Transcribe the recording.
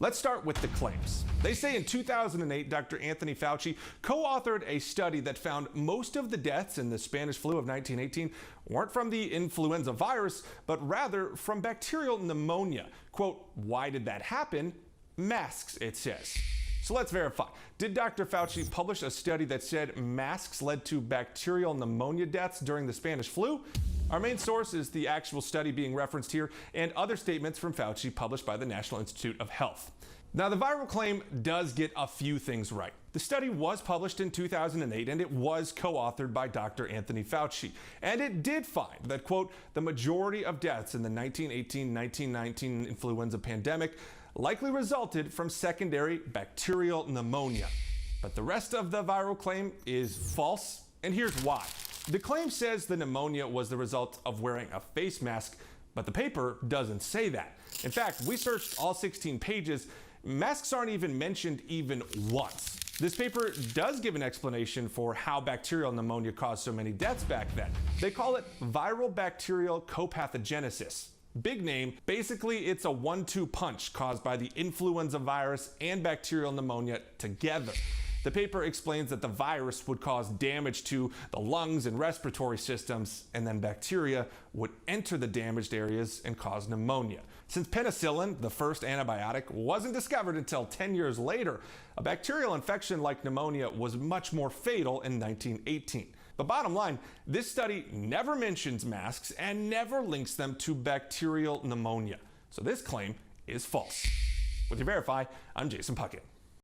Let's start with the claims. They say in 2008, Dr. Anthony Fauci co-authored a study that found most of the deaths in the Spanish flu of 1918 weren't from the influenza virus, but rather from bacterial pneumonia. Quote, why did that happen? Masks, it says. So let's verify. Did Dr. Fauci publish a study that said masks led to bacterial pneumonia deaths during the Spanish flu? Our main source is the actual study being referenced here and other statements from Fauci published by the National Institute of Health. Now, the viral claim does get a few things right. The study was published in 2008 and it was co-authored by Dr. Anthony Fauci. And it did find that, quote, the majority of deaths in the 1918-1919 influenza pandemic likely resulted from secondary bacterial pneumonia. But the rest of the viral claim is false, and here's why. The claim says the pneumonia was the result of wearing a face mask, but the paper doesn't say that. In fact, we searched all 16 pages. Masks aren't even mentioned even once. This paper does give an explanation for how bacterial pneumonia caused so many deaths back then. They call it viral bacterial copathogenesis. Big name. Basically, it's a 1-2 punch caused by the influenza virus and bacterial pneumonia together. The paper explains that the virus would cause damage to the lungs and respiratory systems, and then bacteria would enter the damaged areas and cause pneumonia. Since penicillin, the first antibiotic, wasn't discovered until 10 years later, a bacterial infection like pneumonia was much more fatal in 1918. But bottom line, this study never mentions masks and never links them to bacterial pneumonia. So this claim is false. With your Verify, I'm Jason Puckett.